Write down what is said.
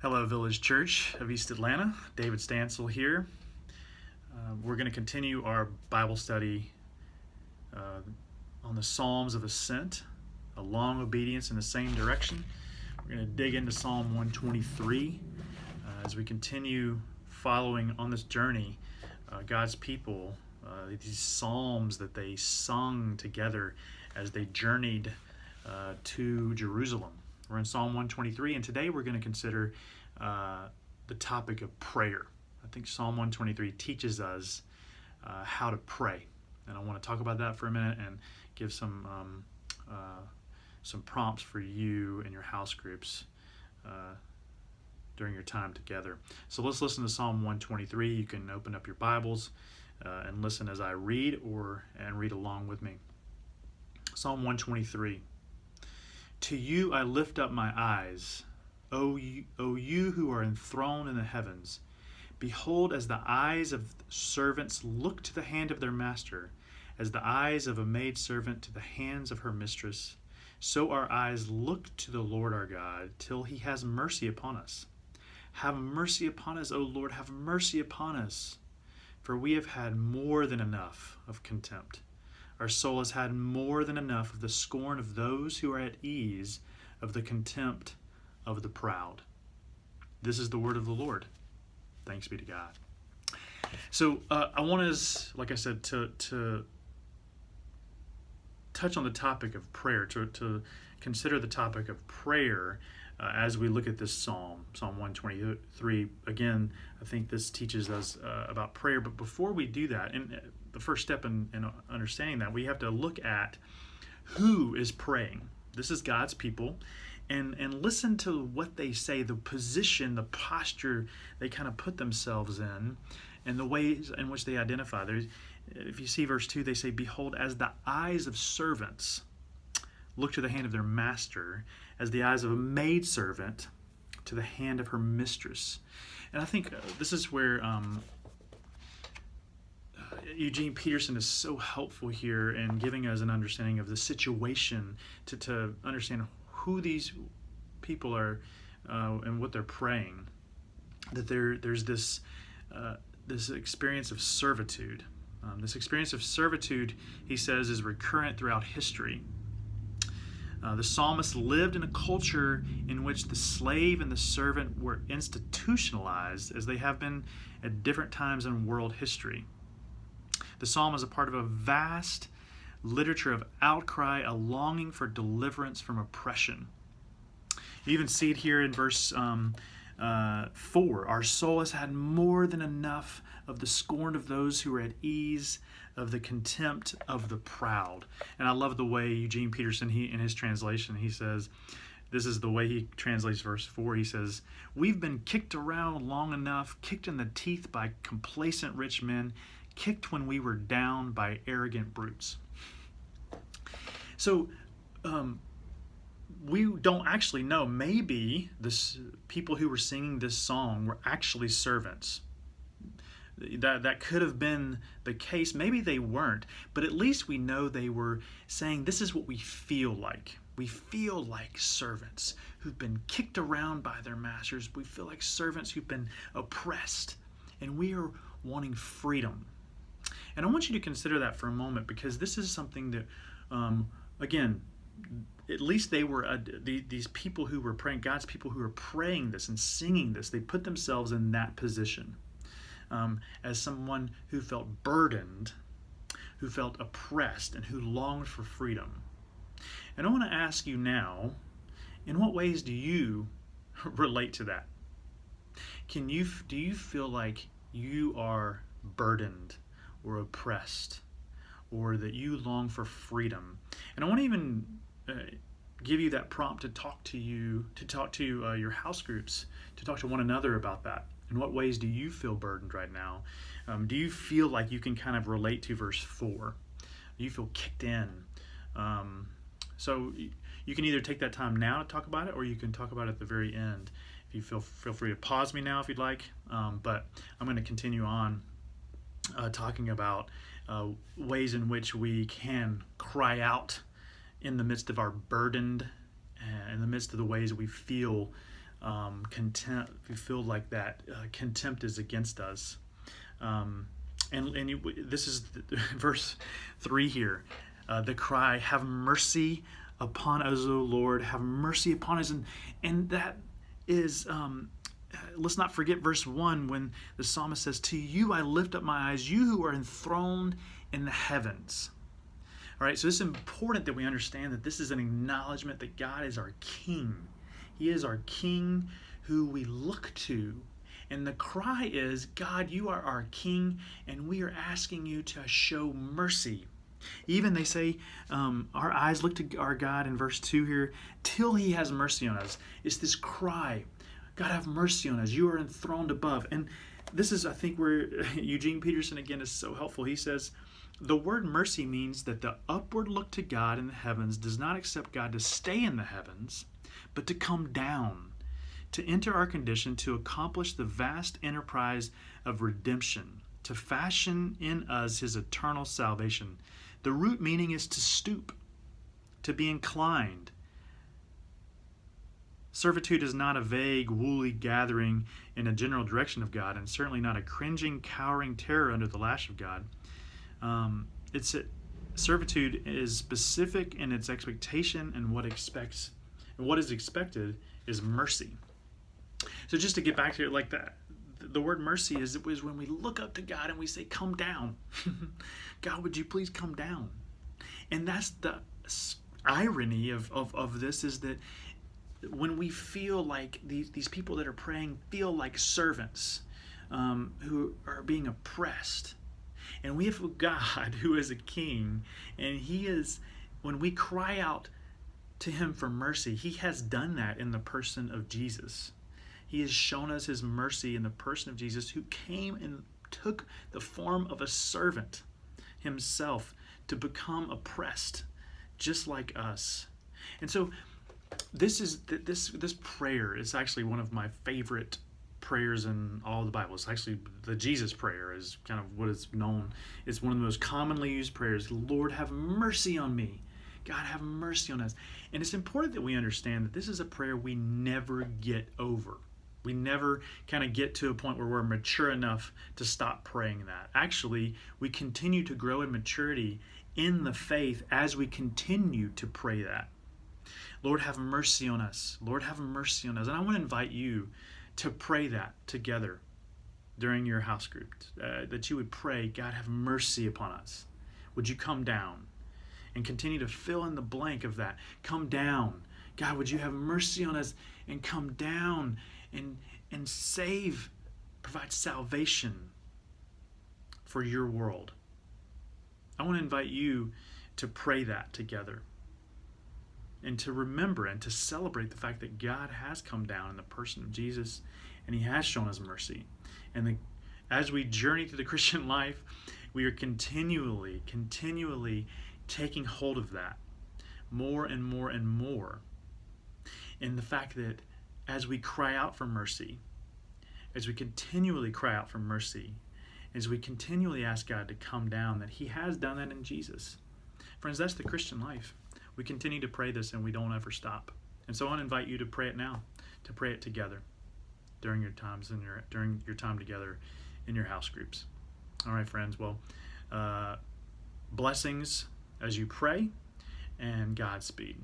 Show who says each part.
Speaker 1: Hello, Village Church of East Atlanta. David Stansel here. We're going to continue our Bible study on the Psalms of Ascent, a long obedience in the same direction. We're going to dig into Psalm 123 as we continue following on this journey. God's people, these psalms that they sung together as they journeyed to Jerusalem. We're in Psalm 123, and today we're going to consider the topic of prayer. I think Psalm 123 teaches us how to pray, and I want to talk about that for a minute and give some prompts for you and your house groups during your time together. So let's listen to Psalm 123. You can open up your Bibles and listen as I read and read along with me. Psalm 123. To you I lift up my eyes, O you who are enthroned in the heavens. Behold, as the eyes of servants look to the hand of their master, as the eyes of a maidservant to the hands of her mistress, so our eyes look to the Lord our God, till he has mercy upon us. Have mercy upon us, O Lord, have mercy upon us, for we have had more than enough of contempt. Our soul has had more than enough of the scorn of those who are at ease, of the contempt of the proud. This is the word of the Lord. Thanks be to God. So I want us, like I said, to touch on the topic of prayer, to consider the topic of prayer as we look at this Psalm 123. Again, I think this teaches us about prayer. But before we do that, and the first step in understanding that, we have to look at who is praying. This is God's people, and listen to what they say, the position, the posture they kind of put themselves in, and the ways in which they identify. If you see verse 2, they say, behold, as the eyes of servants look to the hand of their master, as the eyes of a maidservant to the hand of her mistress. And I think this is where Eugene Peterson is so helpful here in giving us an understanding of the situation to understand who these people are and what they're praying. That there's this experience of servitude. This experience of servitude, he says, is recurrent throughout history. The psalmist lived in a culture in which the slave and the servant were institutionalized, as they have been at different times in world history. The psalm is a part of a vast literature of outcry, a longing for deliverance from oppression. You even see it here in verse 4. Our soul has had more than enough of the scorn of those who are at ease, of the contempt of the proud. And I love the way Eugene Peterson, in his translation, he says, this is the way he translates verse 4. He says, we've been kicked around long enough, kicked in the teeth by complacent rich men, kicked when we were down by arrogant brutes. So we don't actually know. Maybe this people who were singing this song were actually servants. That could have been the case. Maybe they weren't, but at least we know they were saying, this is what we feel like. We feel like servants who've been kicked around by their masters. We feel like servants who've been oppressed, and we are wanting freedom. And I want you to consider that for a moment, because this is something that, again, at least they were these people who were praying, God's people who were praying this and singing this, they put themselves in that position as someone who felt burdened, who felt oppressed, and who longed for freedom. And I want to ask you now, in what ways do you relate to that? Do you feel like you are burdened or oppressed, or that you long for freedom? And I want to even give you that prompt to talk to your house groups, to talk to one another about that. In what ways do you feel burdened right now? Do you feel like you can kind of relate to verse 4? Do you feel kicked in? So you can either take that time now to talk about it, or you can talk about it at the very end. If you feel free to pause me now if you'd like. But I'm going to continue on talking about ways in which we can cry out in the midst of our burdened, in the midst of the ways we feel contempt, we feel like that contempt is against us. This is verse 3 here. The cry, have mercy upon us, O Lord, have mercy upon us. And that is, let's not forget verse 1 when the psalmist says, to you I lift up my eyes, you who are enthroned in the heavens. All right, so it's important that we understand that this is an acknowledgement that God is our King. He is our King who we look to. And the cry is, God, you are our King, and we are asking you to show mercy. Even they say, our eyes look to our God in verse 2 here, till he has mercy on us. It's this cry, God, have mercy on us. You are enthroned above. And this is, I think, where Eugene Peterson, again, is so helpful. He says, the word mercy means that the upward look to God in the heavens does not accept God to stay in the heavens, but to come down, to enter our condition, to accomplish the vast enterprise of redemption, to fashion in us his eternal salvation. The root meaning is to stoop, to be inclined. Servitude is not a vague, woolly gathering in a general direction of God, and certainly not a cringing, cowering terror under the lash of God. Servitude is specific in its expectation, and what is expected is mercy. So just to get back to it like that, the word mercy is when we look up to God and we say, come down. God, would you please come down? And that's the irony of this, is that when we feel like these people that are praying feel like servants who are being oppressed, and we have a God who is a King, and he is, when we cry out to him for mercy, he has done that in the person of Jesus. He has shown us his mercy in the person of Jesus, who came and took the form of a servant himself to become oppressed just like us. And so this prayer is actually one of my favorite prayers in all the Bible. It's actually the Jesus prayer is kind of what is known. It's one of the most commonly used prayers. Lord, have mercy on me. God, have mercy on us. And it's important that we understand that this is a prayer we never get over. We never kind of get to a point where we're mature enough to stop praying that. Actually, we continue to grow in maturity in the faith as we continue to pray that. Lord, have mercy on us. Lord, have mercy on us. And I want to invite you to pray that together during your house group, that you would pray, God, have mercy upon us. Would you come down? And continue to fill in the blank of that. Come down. God, would you have mercy on us and come down and save, provide salvation for your world. I want to invite you to pray that together and to remember and to celebrate the fact that God has come down in the person of Jesus, and he has shown us mercy. And as we journey through the Christian life, we are continually taking hold of that more and more and more. And the fact that as we cry out for mercy, as we continually cry out for mercy, as we continually ask God to come down, that he has done that in Jesus. Friends, that's the Christian life. We continue to pray this and we don't ever stop. And so I want to invite you to pray it now, to pray it together during your times and during your time together in your house groups. All right, friends. Well, blessings as you pray, and Godspeed.